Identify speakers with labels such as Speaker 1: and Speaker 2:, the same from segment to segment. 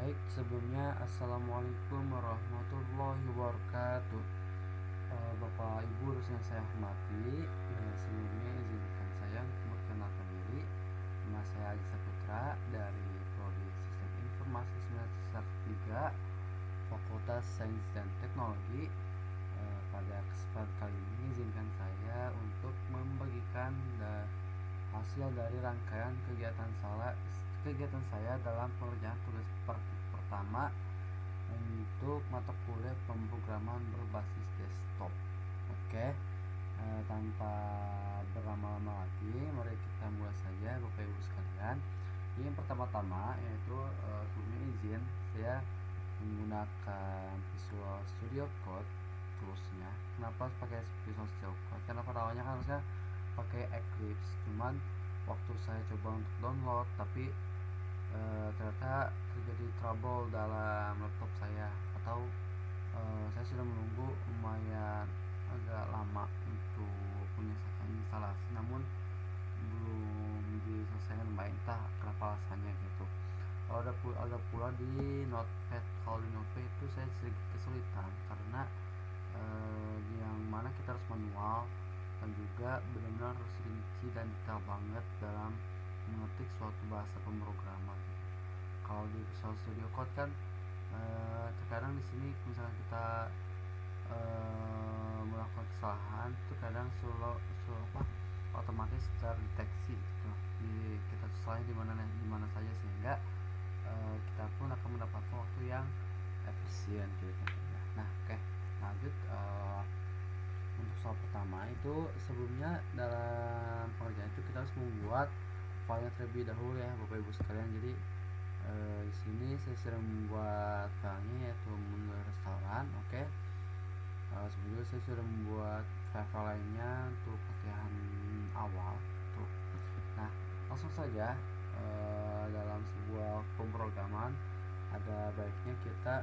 Speaker 1: Baik, sebelumnya Assalamualaikum warahmatullahi wabarakatuh. Bapak Ibu dosen yang saya hormati, sebelumnya izinkan saya memperkenalkan diri. Nama saya Adi Saputra dari Prodi Sistem Informasi Semester 3 Fakultas Sains dan Teknologi. Pada kesempatan kali ini izinkan saya untuk membagikan hasil dari rangkaian kegiatan saya dalam pengerjaan tugas praktik pertama untuk mata kuliah pemrograman berbasis desktop. Oke, tanpa berlama-lama lagi, mari kita mulai saja Bapak Ibu sekalian. Yang pertama-tama yaitu sebelumnya izin saya menggunakan Visual Studio Code toolsnya. Kenapa pakai Visual Studio Code? Karena pada awalnya kan harusnya pakai Eclipse, cuman waktu saya coba untuk download tapi ternyata terjadi trouble dalam laptop saya, atau saya sudah menunggu lumayan agak lama untuk menyelesaikan instalasi, namun belum diselesaikan dengan baik, entah kenapa alasannya gitu. Ada pula di Notepad. Kalau di Notepad itu saya sedikit kesulitan karena yang mana kita harus manual dan juga benar-benar harus rinci dan detail banget dalam mengetik suatu bahasa pemrograman. Kalau di Visual Studio Code kan terkadang di sini misalnya kita melakukan kesalahan itu kadang otomatis terdeteksi gitu. Jadi kita salahnya di mana saja, sehingga kita pun akan mendapatkan waktu yang efisien gitu. Nah, oke, lanjut. Untuk soal pertama itu, sebelumnya dalam pengerjaan itu kita harus membuat file terlebih dahulu ya Bapak Ibu sekalian. Jadi di sini saya sedang membuat filenya yaitu menu restoran. Oke. Sebelumnya saya sudah membuat file lainnya untuk latihan awal tuh. Nah, langsung saja dalam sebuah pemrograman ada baiknya kita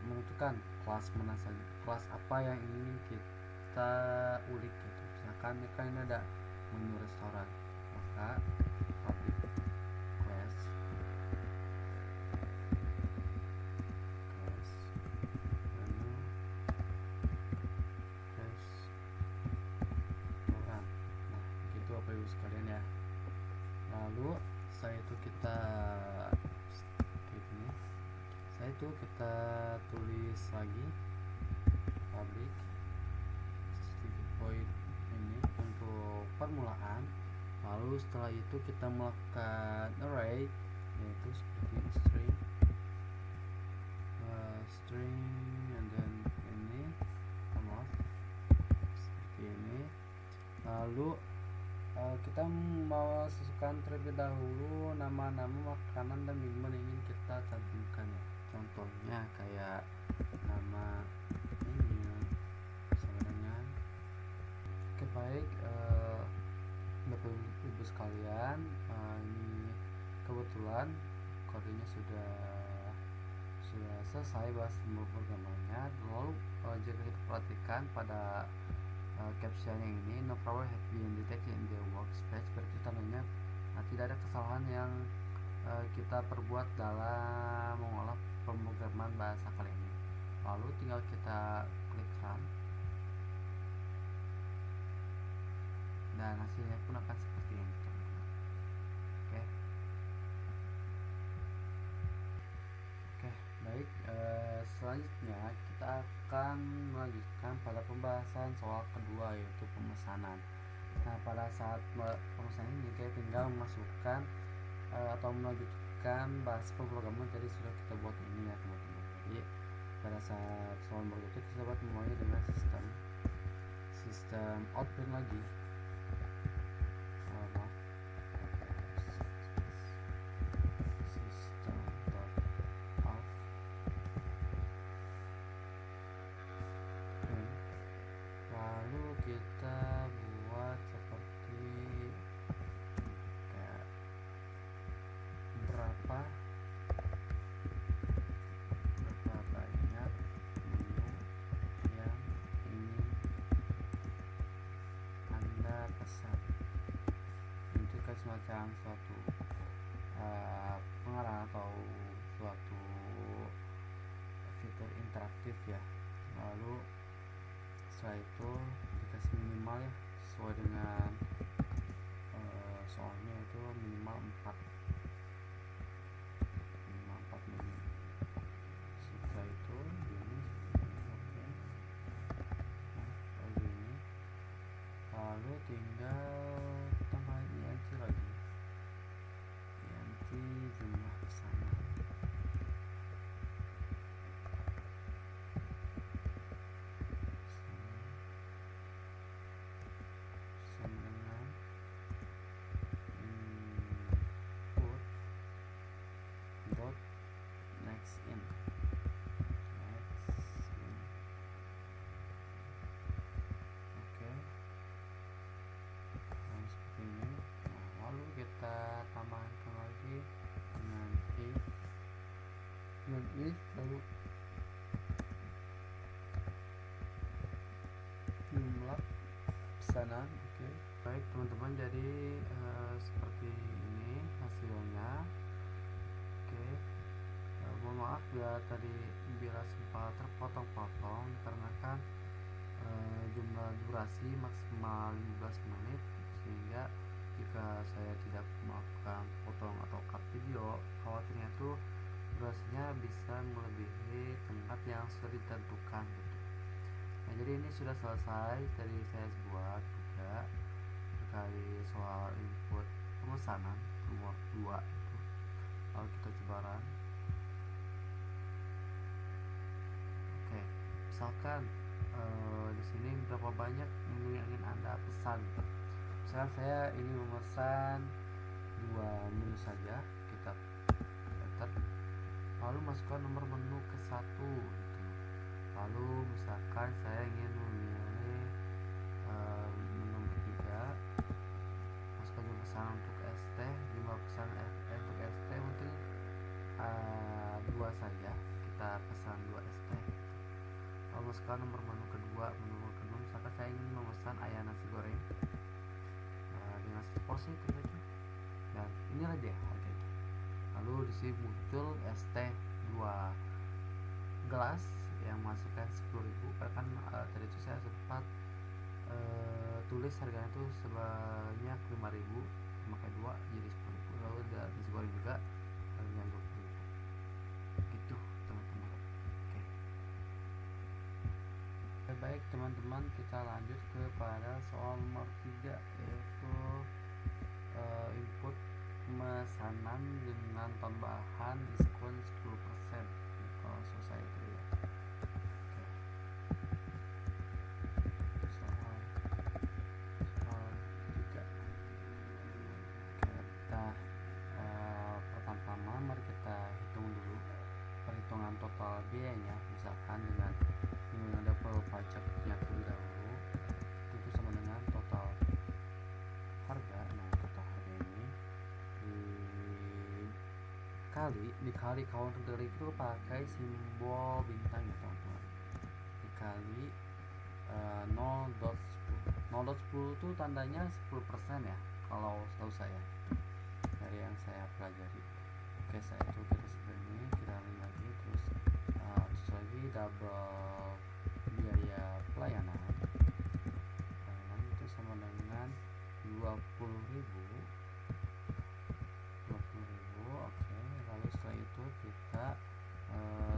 Speaker 1: menentukan kelas apa yang ingin kita ulik gitu. Misalkan ini ada menu restoran, maka public class menu restoran. Nah, begitu Bapak Ibu sekalian ya. Lalu setelah itu kita tulis lagi public void ini untuk permulaan. Lalu setelah itu kita melakukan array, yaitu seperti string and then ini seperti ini. Lalu kita mau masukkan terlebih dahulu nama-nama makanan dan minuman yang ingin kita cantumkan ya. Contohnya kayak nama ini sama dengan baik. Bapak Ibu sekalian, ini kebetulan kodenya sudah selesai bahas pemrogramannya. Lalu jika kita perhatikan pada caption yang ini, no problem have been detected in the workspace, berarti tandanya tidak ada kesalahan yang kita perbuat dalam mengolah pemrograman bahasa kali ini. Lalu tinggal kita klik run dan hasilnya pun akan seperti ini. Oke, baik. Selanjutnya kita akan melanjutkan pada pembahasan soal kedua, yaitu pemesanan. Nah, pada saat pemesanan ini kita tinggal memasukkan atau melanjutkan bahasa pemrograman tadi sudah kita buat ini ya teman-teman. Jadi pada saat soal berikutnya kita dapat memulai dengan sistem outprint lagi. Lalu kita buat seperti kayak berapa banyak menu yang ingin Anda aktif ya. Lalu setelah itu dikasih minimal ya, sesuai dengan soalnya itu minimal 4 mili. Setelah itu ini oke. Nah, ini lalu tinggal tambahin INT lagi, INT jumlah pesanan. Sama dengan input dot next in. Oke, nah, seperti ini. Nah, lalu kita tambahkan lagi dengan if lalu jumlah pesanan. Oke, baik teman-teman, jadi seperti ini hasilnya. Oke, mohon maaf ya tadi bila sempat terpotong-potong dikarenakan jumlah durasi maksimal 15 menit, sehingga jika saya tidak melakukan potong atau cut video, khawatirnya tuh durasinya bisa melebihi tempat yang sudah ditentukan gitu. Nah, jadi ini sudah selesai, tadi saya buat juga terkait soal input pemesanan nomor 2 itu. Lalu kita coba run. Oke, misalkan di sini berapa banyak menu yang ingin Anda pesan. Misalkan saya ingin memesan 2 menu saja, kita enter, lalu masukkan nomor menu ke 1 gitu. Lalu misalkan saya ingin memilih menu ketiga, masukkan jumlah pesanan untuk ST, jumlah pesanan untuk ST mungkin 2 saja, kita pesan 2 ST. Lalu masukkan nomor menu kedua, misalkan saya ingin memesan ayam nasi goreng dengan 1 porsi tentunya, dan ini aja harganya. Lalu di sini muncul ST 2 gelas yang masukkan 10.000, karena kan tadi itu saya sempat tulis harganya itu sebanyak 5.000, maka 2 jadi 10.000. Lalu ada nasi goreng juga harganya 20.000 gitu teman-teman. Oke, baik teman-teman, kita lanjut kepada soal nomor 3, yaitu input pemesanan dengan tambahan diskon 10%. Kalau selesai itu ya. Oke, soal 3. Kita pertama-tama mari kita hitung dulu perhitungan total biayanya. Misalkan dengan ada pajaknya terlebih dahulu, itu sama dengan total harga. Nah, total harga ini dikali count dari itu pakai simbol bintang ya teman-teman, dikali 0.10. 0.10 itu tandanya 10% ya kalau setahu saya dari yang saya pelajari. Oke, saya itu kita sebenarnya kita lagi terus lagi double biaya pelayanan itu sama dengan 20.000. Oke, lalu setelah itu kita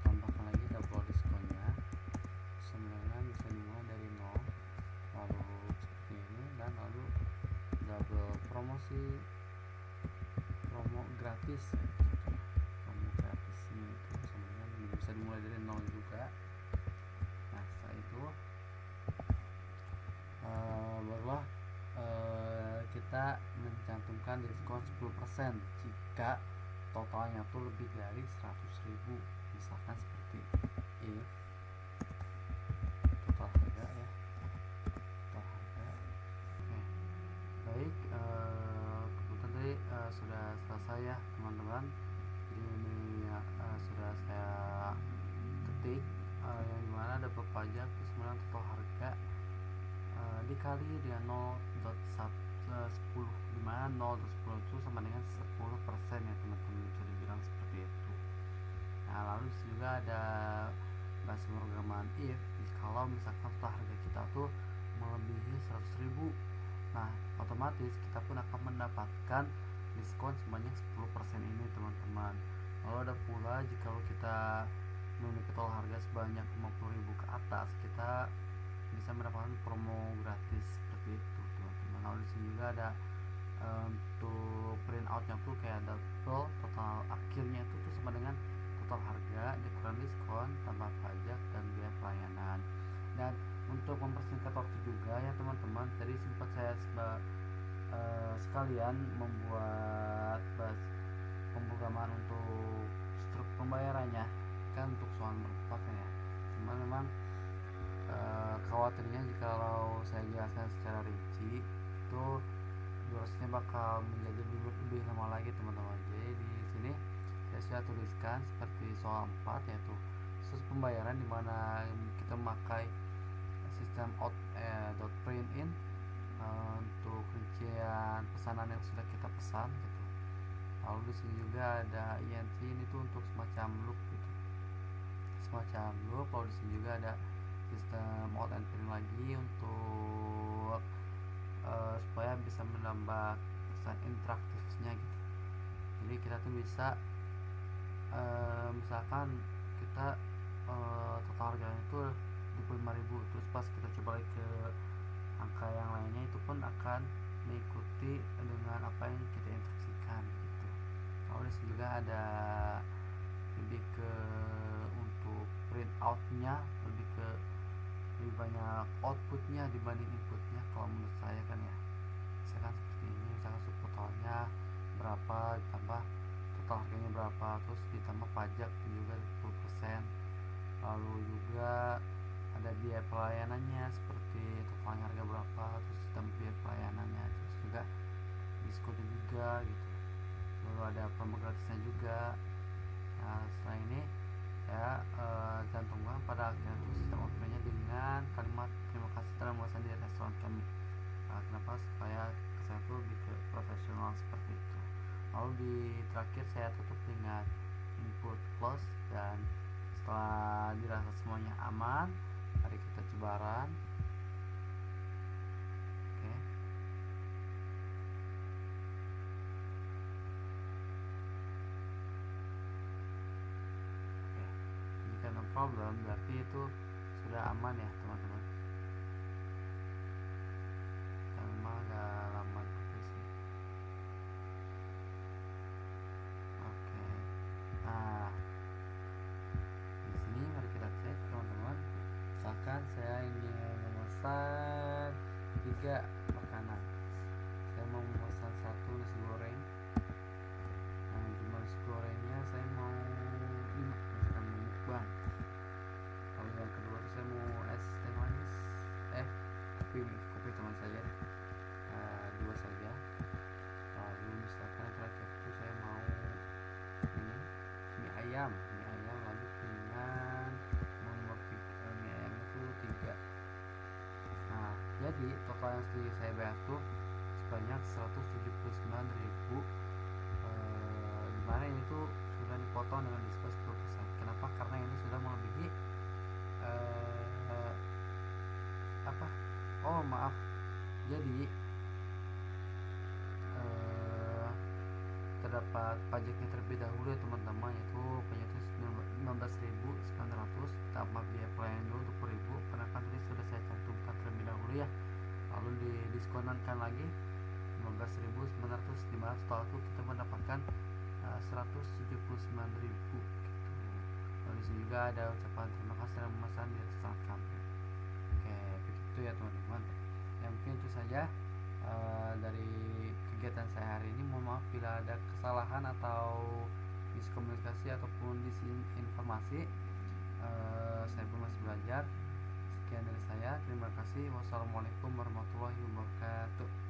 Speaker 1: tambahkan lagi double diskonnya sama dengan bisa dimulai dari 0, lalu seperti ini, dan lalu double promo gratis ya, promo gratis ini itu sama dengan bisa dimulai dari 0 juga. Nah, setelah itu barulah kita mencantumkan diskon 10% jika totalnya tuh lebih dari 100.000, misalkan seperti if total harga ya, total harga. Oke, baik, kebetulan tadi sudah selesai ya teman-teman. Jadi ini sudah saya ketik yang dimana ada pajak terus kemudian total harga dikali dengan 0.10, dimana 0.10 itu sama dengan 10% ya teman-teman, bisa dibilang seperti itu. Nah, lalu juga ada bahasa pemrograman if kalau misalkan setelah harga kita tuh melebihi 100.000, nah otomatis kita pun akan mendapatkan diskon sebanyak 10% ini teman-teman. Lalu ada pula jika kita memiliki total harga sebanyak 50.000 ke atas, kita bisa mendapatkan promo gratis seperti itu teman-teman. Lalu di sini juga ada untuk print outnya tuh kayak double, total akhirnya itu tuh sama dengan total harga dikurang diskon tambah pajak dan biaya pelayanan. Dan untuk mempersingkat waktu juga ya teman-teman, tadi sempat saya sekalian membuat pemrograman untuk struk pembayarannya kan untuk soal berempat ya. Cuman memang khawatirnya jikalau saya jelaskan secara rinci itu durasinya bakal menjadi lebih lama lagi teman-teman. Jadi di sini saya sudah tuliskan seperti soal 4, yaitu proses pembayaran di mana kita memakai sistem print in untuk rincian pesanan yang sudah kita pesan gitu. Lalu di sini juga ada INC, ini tuh untuk semacam loop gitu. Lalu di sini juga ada sistem out and print lagi untuk supaya bisa menambah kesan interaktifnya gitu. Jadi kita tuh bisa misalkan kita total harganya itu 25.000, terus pas kita coba ke angka yang lainnya itu pun akan mengikuti dengan apa yang kita instruksikan gitu. Lalu disini juga ada lebih ke untuk print outnya, lebih banyak outputnya dibanding inputnya kalau menurut saya kan ya. Misalkan seperti ini, misalkan totalnya berapa ditambah total harganya berapa, terus ditambah pajak juga 10%. Lalu juga ada biaya pelayanannya seperti totalnya harga berapa, terus ditambah biaya pelayanannya, terus juga diskon juga gitu. Lalu ada promo gratisnya juga. Nah setelah ini ya gantungkan pada akhirnya itu sistem operasinya dengan kalimat terima kasih telah memesan di restoran kami. Kenapa? Supaya kesan itu lebih ke profesional seperti itu. Lalu di terakhir saya tutup dengan input close, dan setelah dirasa semuanya aman, mari kita coba run. Oke. Jika no problem berarti itu sudah aman ya teman-teman. Yang memang agak lama gitu sih. Oke. Nah, di sini mari kita cek teman-teman. Misalkan saya ingin memesan 3 makanan. Saya mau memesan 1 nasi goreng. Nah, jumlah nasi gorengnya saya mau 5, misalkan mau mukbang. Lalu yang kedua itu saya mau es teh manis, kopi teman saya 2 saja. Lalu misalkan yang terakhir itu saya mau ini mie ayam lanjut dengan mie ayam itu 3. Nah jadi total yang saya bayar tuh sebanyak 179.000, dimana ini tuh sudah dipotong dengan diskon 10%. Kenapa? Karena ini sudah melebihi jadi terdapat pajaknya terlebih dahulu ya teman-teman, yaitu pajaknya 15.900 tambah biaya pelayanan dulu 20.000, karena kan tadi sudah saya cantumkan terlebih dahulu ya. Lalu didiskonankan lagi 15.900, dimana total itu kita mendapatkan 179.000 gitu. Lalu disini juga ada ucapan terima kasih telah memesan di restoran kami. Oke, begitu ya teman-teman. Ya mungkin itu saja dari kegiatan saya hari ini. Mohon maaf bila ada kesalahan atau miskomunikasi ataupun disinformasi. Saya pun masih belajar. Sekian dari saya, terima kasih. Wassalamualaikum warahmatullahi wabarakatuh.